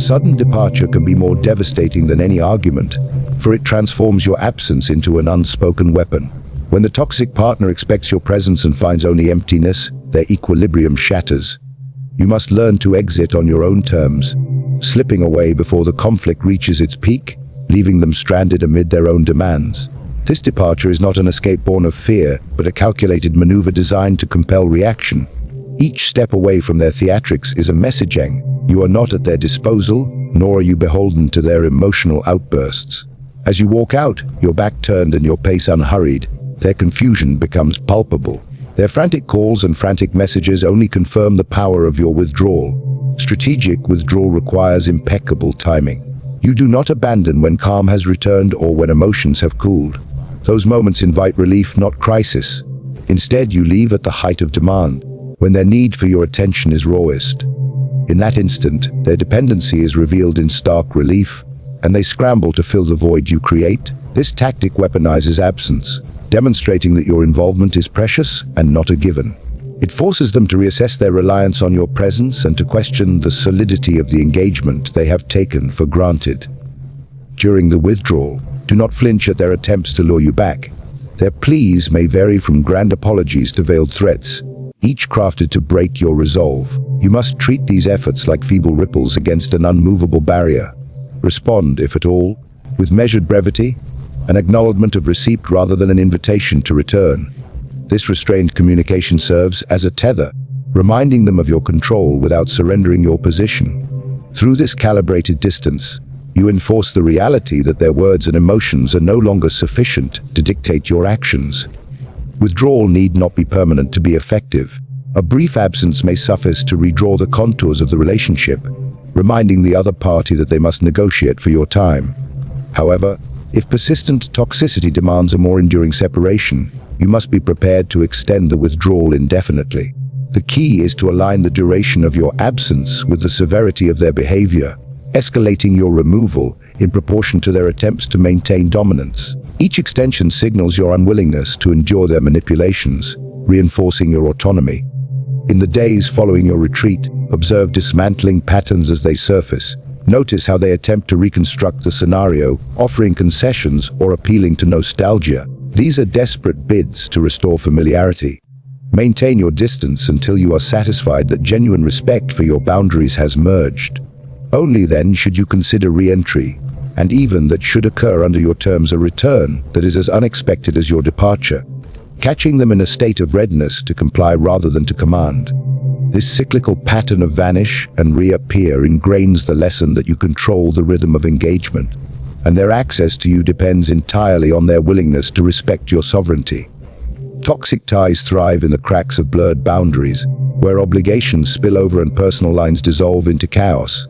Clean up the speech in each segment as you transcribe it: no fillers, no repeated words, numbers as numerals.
sudden departure can be more devastating than any argument, for it transforms your absence into an unspoken weapon. When the toxic partner expects your presence and finds only emptiness, their equilibrium shatters. You must learn to exit on your own terms, slipping away before the conflict reaches its peak, leaving them stranded amid their own demands. This departure is not an escape born of fear, but a calculated maneuver designed to compel reaction. Each step away from their theatrics is a messaging. You are not at their disposal, nor are you beholden to their emotional outbursts. As you walk out, your back turned and your pace unhurried, their confusion becomes palpable. Their frantic calls and frantic messages only confirm the power of your withdrawal. Strategic withdrawal requires impeccable timing. You do not abandon when calm has returned or when emotions have cooled. Those moments invite relief, not crisis. Instead, you leave at the height of demand, when their need for your attention is rawest. In that instant, their dependency is revealed in stark relief, and they scramble to fill the void you create. This tactic weaponizes absence, demonstrating that your involvement is precious and not a given. It forces them to reassess their reliance on your presence and to question the solidity of the engagement they have taken for granted. During the withdrawal, do not flinch at their attempts to lure you back. Their pleas may vary from grand apologies to veiled threats, each crafted to break your resolve. You must treat these efforts like feeble ripples against an unmovable barrier. Respond, if at all, with measured brevity, an acknowledgement of receipt rather than an invitation to return. This restrained communication serves as a tether, reminding them of your control without surrendering your position. Through this calibrated distance, you enforce the reality that their words and emotions are no longer sufficient to dictate your actions. Withdrawal need not be permanent to be effective. A brief absence may suffice to redraw the contours of the relationship, reminding the other party that they must negotiate for your time. However, if persistent toxicity demands a more enduring separation, you must be prepared to extend the withdrawal indefinitely. The key is to align the duration of your absence with the severity of their behavior, escalating your removal in proportion to their attempts to maintain dominance. Each extension signals your unwillingness to endure their manipulations, reinforcing your autonomy. In the days following your retreat, observe dismantling patterns as they surface. Notice how they attempt to reconstruct the scenario, offering concessions or appealing to nostalgia. These are desperate bids to restore familiarity. Maintain your distance until you are satisfied that genuine respect for your boundaries has merged. Only then should you consider re-entry, and even that should occur under your terms a return that is as unexpected as your departure, catching them in a state of readiness to comply rather than to command. This cyclical pattern of vanish and reappear ingrains the lesson that you control the rhythm of engagement, and their access to you depends entirely on their willingness to respect your sovereignty. Toxic ties thrive in the cracks of blurred boundaries, where obligations spill over and personal lines dissolve into chaos.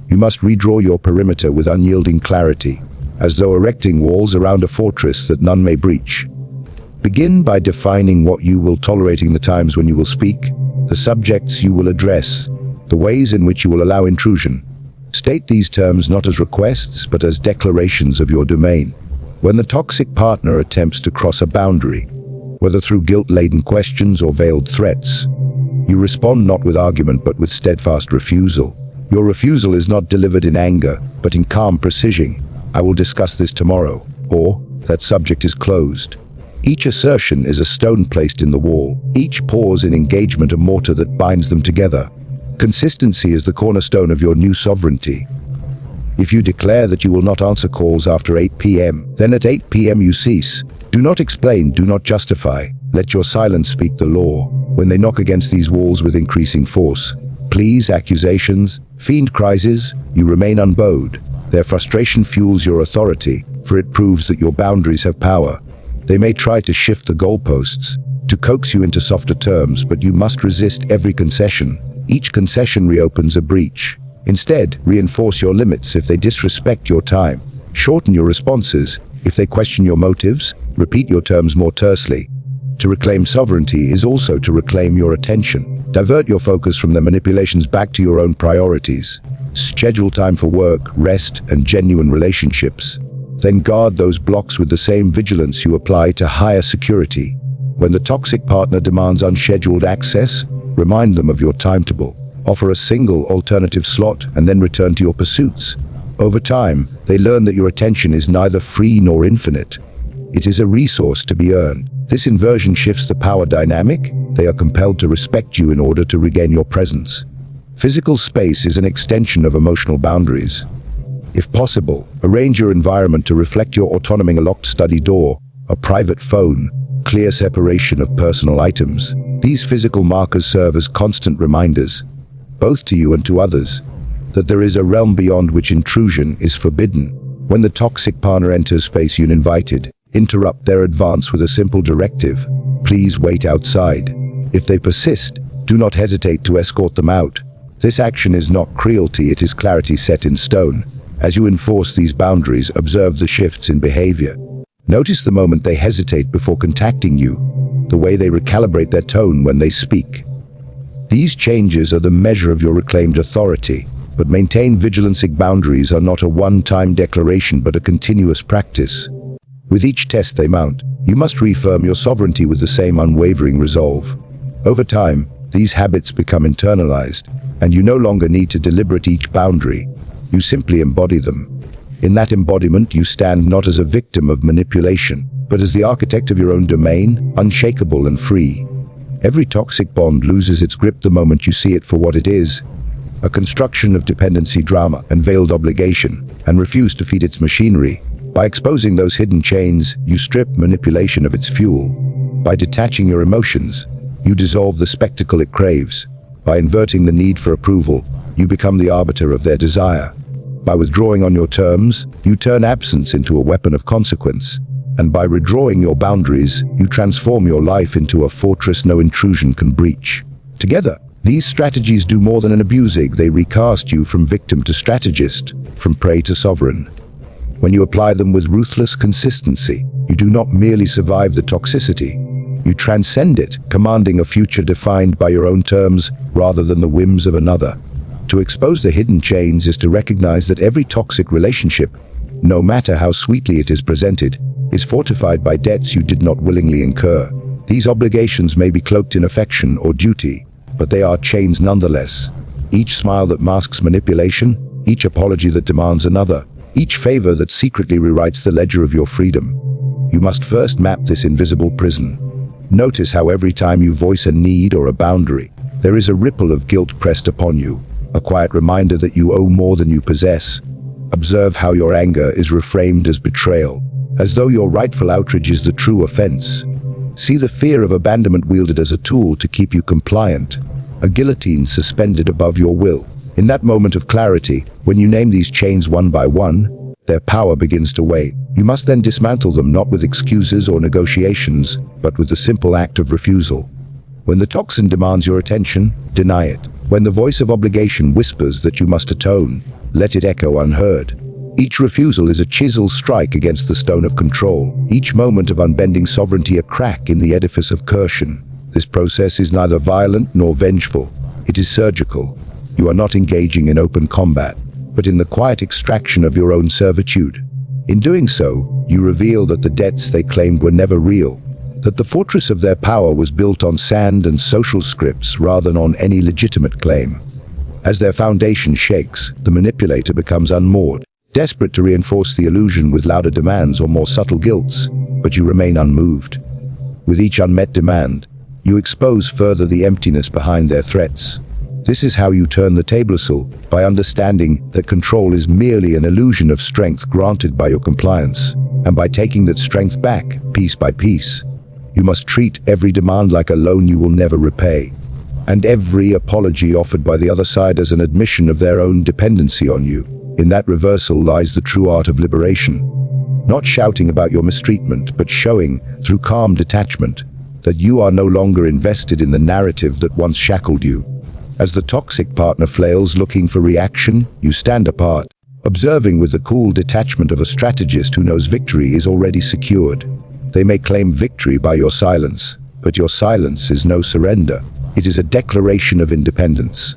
You must redraw your perimeter with unyielding clarity, as though erecting walls around a fortress that none may breach. Begin by defining what you will tolerating the times when you will speak, the subjects you will address, the ways in which you will allow intrusion. State these terms not as requests, but as declarations of your domain. When the toxic partner attempts to cross a boundary, whether through guilt-laden questions or veiled threats, you respond not with argument but with steadfast refusal. Your refusal is not delivered in anger, but in calm precision. I will discuss this tomorrow, or that subject is closed. Each assertion is a stone placed in the wall, each pause in engagement a mortar that binds them together. Consistency is the cornerstone of your new sovereignty. If you declare that you will not answer calls after 8 p.m., then at 8 p.m. you cease. Do not explain, do not justify. Let your silence speak the law. When they knock against these walls with increasing force, pleas, accusations, fiend crises, you remain unbowed. Their frustration fuels your authority, for it proves that your boundaries have power. They may try to shift the goalposts, to coax you into softer terms, but you must resist every concession. Each concession reopens a breach. Instead, reinforce your limits if they disrespect your time. Shorten your responses if they question your motives. Repeat your terms more tersely. To reclaim sovereignty is also to reclaim your attention. Divert your focus from their manipulations back to your own priorities. Schedule time for work, rest, and genuine relationships. Then guard those blocks with the same vigilance you apply to higher security. When the toxic partner demands unscheduled access, remind them of your timetable. offer a single alternative slot, and then return to your pursuits. Over time, they learn that your attention is neither free nor infinite. It is a resource to be earned. This inversion shifts the power dynamic. They are compelled to respect you in order to regain your presence. Physical space is an extension of emotional boundaries. If possible, arrange your environment to reflect your autonomy: a locked study door, a private phone, clear separation of personal items. These physical markers serve as constant reminders, both to you and to others, that there is a realm beyond which intrusion is forbidden. When the toxic partner enters space uninvited, interrupt their advance with a simple directive: please wait outside. If they persist, do not hesitate to escort them out. This action is not cruelty, it is clarity set in stone. As you enforce these boundaries, observe the shifts in behavior. Notice the moment they hesitate before contacting you, the way they recalibrate their tone when they speak. These changes are the measure of your reclaimed authority, but maintain vigilance. Boundaries are not a one-time declaration but a continuous practice. With each test they mount, you must reaffirm your sovereignty with the same unwavering resolve. Over time, these habits become internalized, and you no longer need to deliberate each boundary. You simply embody them. In that embodiment, you stand not as a victim of manipulation, but as the architect of your own domain, unshakable and free. Every toxic bond loses its grip the moment you see it for what it is: a construction of dependency, drama, and veiled obligation, and refuse to feed its machinery. By exposing those hidden chains, you strip manipulation of its fuel. By detaching your emotions, you dissolve the spectacle it craves. By inverting the need for approval, you become the arbiter of their desire. By withdrawing on your terms, you turn absence into a weapon of consequence. And by redrawing your boundaries, you transform your life into a fortress no intrusion can breach. Together, these strategies do more than an abusing. They recast you from victim to strategist, from prey to sovereign. When you apply them with ruthless consistency, you do not merely survive the toxicity. You transcend it, commanding a future defined by your own terms rather than the whims of another. To expose the hidden chains is to recognize that every toxic relationship, no matter how sweetly it is presented, is fortified by debts you did not willingly incur. These obligations may be cloaked in affection or duty, but they are chains nonetheless. Each smile that masks manipulation, each apology that demands another, each favor that secretly rewrites the ledger of your freedom. You must first map this invisible prison. Notice how every time you voice a need or a boundary, there is a ripple of guilt pressed upon you, a quiet reminder that you owe more than you possess. Observe how your anger is reframed as betrayal, as though your rightful outrage is the true offense. See the fear of abandonment wielded as a tool to keep you compliant, a guillotine suspended above your will. In that moment of clarity, when you name these chains one by one, their power begins to wane. You must then dismantle them, not with excuses or negotiations, but with the simple act of refusal. When the toxin demands your attention, deny it. When the voice of obligation whispers that you must atone, let it echo unheard. Each refusal is a chisel strike against the stone of control. Each moment of unbending sovereignty a crack in the edifice of coercion. This process is neither violent nor vengeful. It is surgical. You are not engaging in open combat, but in the quiet extraction of your own servitude. In doing so, you reveal that the debts they claimed were never real, that the fortress of their power was built on sand and social scripts rather than on any legitimate claim. As their foundation shakes, the manipulator becomes unmoored, desperate to reinforce the illusion with louder demands or more subtle guilts, but you remain unmoved. With each unmet demand, you expose further the emptiness behind their threats. This is how you turn the tablespoon, by understanding that control is merely an illusion of strength granted by your compliance, and by taking that strength back, piece by piece. You must treat every demand like a loan you will never repay, and every apology offered by the other side as an admission of their own dependency on you. In that reversal lies the true art of liberation. Not shouting about your mistreatment, but showing, through calm detachment, that you are no longer invested in the narrative that once shackled you. As the toxic partner flails looking for reaction, you stand apart, observing with the cool detachment of a strategist who knows victory is already secured. They may claim victory by your silence, but your silence is no surrender. It is a declaration of independence.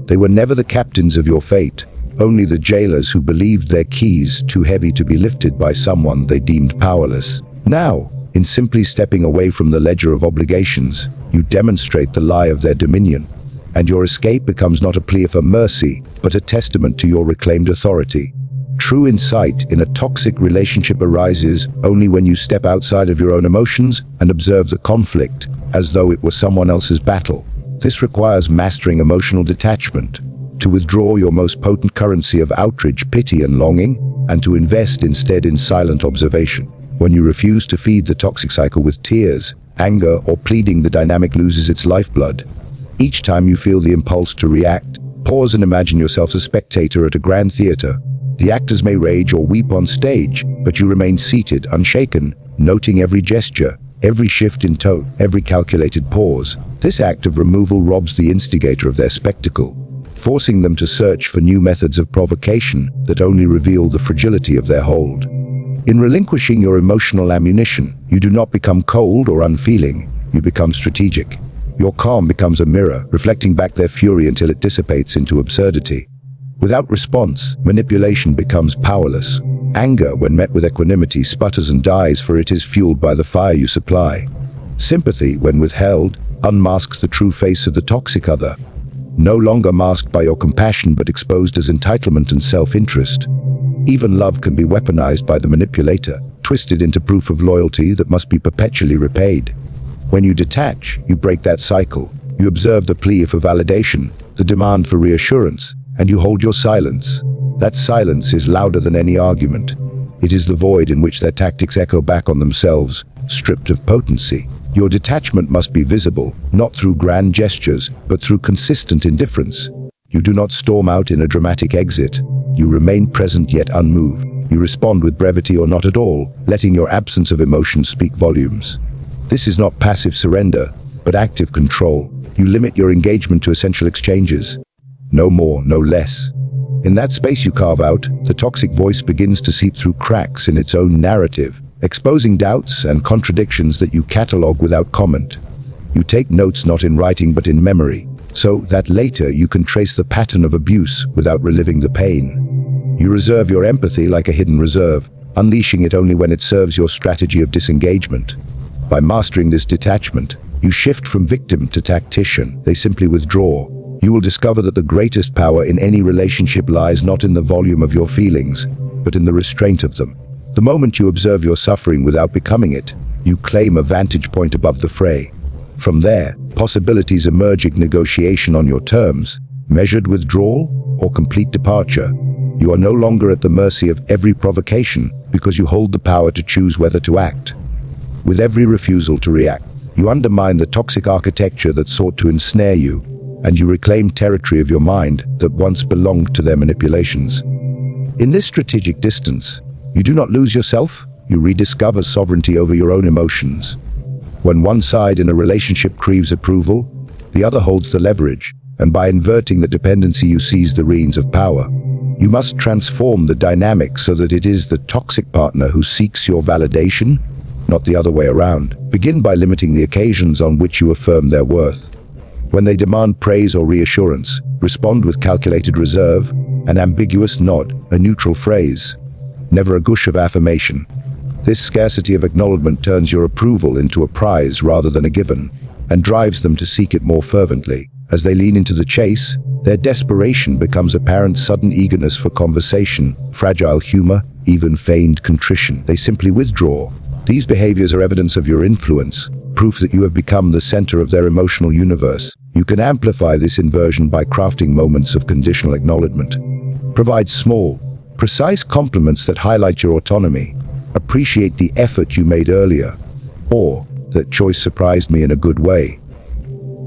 They were never the captains of your fate, only the jailers who believed their keys too heavy to be lifted by someone they deemed powerless. Now, in simply stepping away from the ledger of obligations, you demonstrate the lie of their dominion. and your escape becomes not a plea for mercy, but a testament to your reclaimed authority. True insight in a toxic relationship arises only when you step outside of your own emotions and observe the conflict as though it were someone else's battle. This requires mastering emotional detachment, to withdraw your most potent currency of outrage, pity, and longing, and to invest instead in silent observation. When you refuse to feed the toxic cycle with tears, anger, or pleading, the dynamic loses its lifeblood. Each time you feel the impulse to react, pause and imagine yourself a spectator at a grand theater. The actors may rage or weep on stage, but you remain seated, unshaken, noting every gesture, every shift in tone, every calculated pause. This act of removal robs the instigator of their spectacle, forcing them to search for new methods of provocation that only reveal the fragility of their hold. In relinquishing your emotional ammunition, you do not become cold or unfeeling, you become strategic. Your calm becomes a mirror, reflecting back their fury until it dissipates into absurdity. Without response, manipulation becomes powerless. Anger, when met with equanimity, sputters and dies, for it is fueled by the fire you supply. Sympathy, when withheld, unmasks the true face of the toxic other, no longer masked by your compassion but exposed as entitlement and self-interest. Even love can be weaponized by the manipulator, twisted into proof of loyalty that must be perpetually repaid. When you detach, you break that cycle. You observe the plea for validation, the demand for reassurance, and you hold your silence. That silence is louder than any argument. It is the void in which their tactics echo back on themselves, stripped of potency. Your detachment must be visible, not through grand gestures, but through consistent indifference. You do not storm out in a dramatic exit. You remain present yet unmoved. You respond with brevity or not at all, letting your absence of emotion speak volumes. This is not passive surrender, but active control. You limit your engagement to essential exchanges. No more, no less. In that space you carve out, the toxic voice begins to seep through cracks in its own narrative, exposing doubts and contradictions that you catalog without comment. You take notes not in writing but in memory, so that later you can trace the pattern of abuse without reliving the pain. You reserve your empathy like a hidden reserve, unleashing it only when it serves your strategy of disengagement. By mastering this detachment, you shift from victim to tactician. They simply withdraw. You will discover that the greatest power in any relationship lies not in the volume of your feelings, but in the restraint of them. The moment you observe your suffering without becoming it, you claim a vantage point above the fray. From there, possibilities emerging: negotiation on your terms, measured withdrawal, or complete departure. You are no longer at the mercy of every provocation because you hold the power to choose whether to act. With every refusal to react, you undermine the toxic architecture that sought to ensnare you, and you reclaim territory of your mind that once belonged to their manipulations. In this strategic distance, you do not lose yourself, you rediscover sovereignty over your own emotions. When one side in a relationship craves approval, the other holds the leverage, and by inverting the dependency you seize the reins of power. You must transform the dynamic so that it is the toxic partner who seeks your validation, not the other way around. Begin by limiting the occasions on which you affirm their worth. When they demand praise or reassurance, respond with calculated reserve, an ambiguous nod, a neutral phrase. Never a gush of affirmation. This scarcity of acknowledgement turns your approval into a prize rather than a given, and drives them to seek it more fervently. As they lean into the chase, their desperation becomes apparent: sudden eagerness for conversation, fragile humor, even feigned contrition. They simply withdraw. These behaviors are evidence of your influence, proof that you have become the center of their emotional universe. You can amplify this inversion by crafting moments of conditional acknowledgement. Provide small, precise compliments that highlight your autonomy. Appreciate the effort you made earlier, or that choice surprised me in a good way.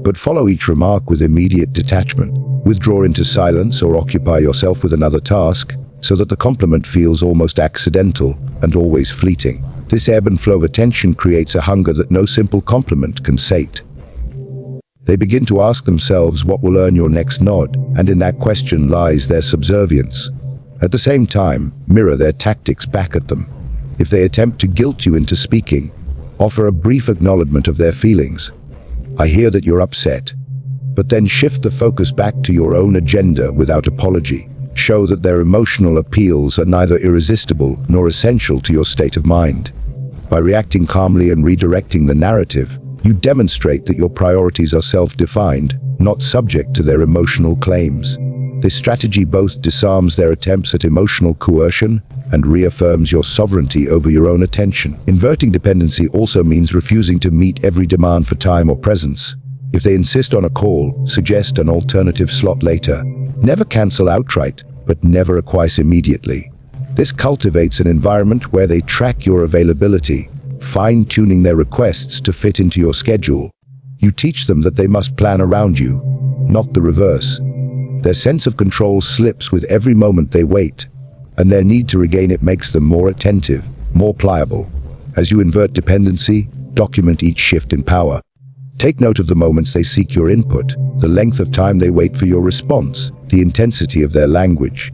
But follow each remark with immediate detachment. Withdraw into silence or occupy yourself with another task, so that the compliment feels almost accidental and always fleeting. This ebb and flow of attention creates a hunger that no simple compliment can sate. They begin to ask themselves what will earn your next nod, and in that question lies their subservience. At the same time, mirror their tactics back at them. If they attempt to guilt you into speaking, offer a brief acknowledgement of their feelings. I hear that you're upset, but then shift the focus back to your own agenda without apology. Show that their emotional appeals are neither irresistible nor essential to your state of mind. By reacting calmly and redirecting the narrative, You demonstrate that your priorities are self-defined, not subject to their emotional claims. This strategy both disarms their attempts at emotional coercion and reaffirms your sovereignty over your own attention. Inverting dependency also means refusing to meet every demand for time or presence. If they insist on a call, suggest an alternative slot later. Never cancel outright, but never acquiesce immediately. This cultivates an environment where they track your availability, fine-tuning their requests to fit into your schedule. You teach them that they must plan around you, not the reverse. Their sense of control slips with every moment they wait, and their need to regain it makes them more attentive, more pliable. As you invert dependency, document each shift in power. Take note of the moments they seek your input, the length of time they wait for your response, the intensity of their language.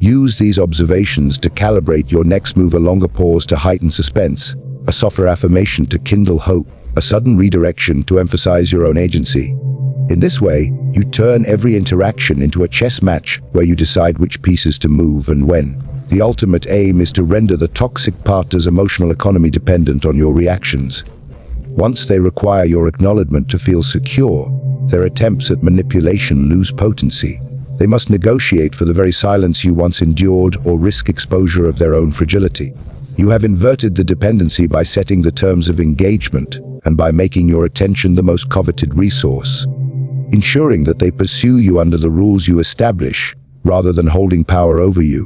Use these observations to calibrate your next move: a longer pause to heighten suspense, a softer affirmation to kindle hope, a sudden redirection to emphasize your own agency. In this way, you turn every interaction into a chess match where you decide which pieces to move and when. The ultimate aim is to render the toxic partner's emotional economy dependent on your reactions. Once they require your acknowledgement to feel secure, their attempts at manipulation lose potency. They must negotiate for the very silence you once endured or risk exposure of their own fragility. You have inverted the dependency by setting the terms of engagement and by making your attention the most coveted resource, ensuring that they pursue you under the rules you establish rather than holding power over you.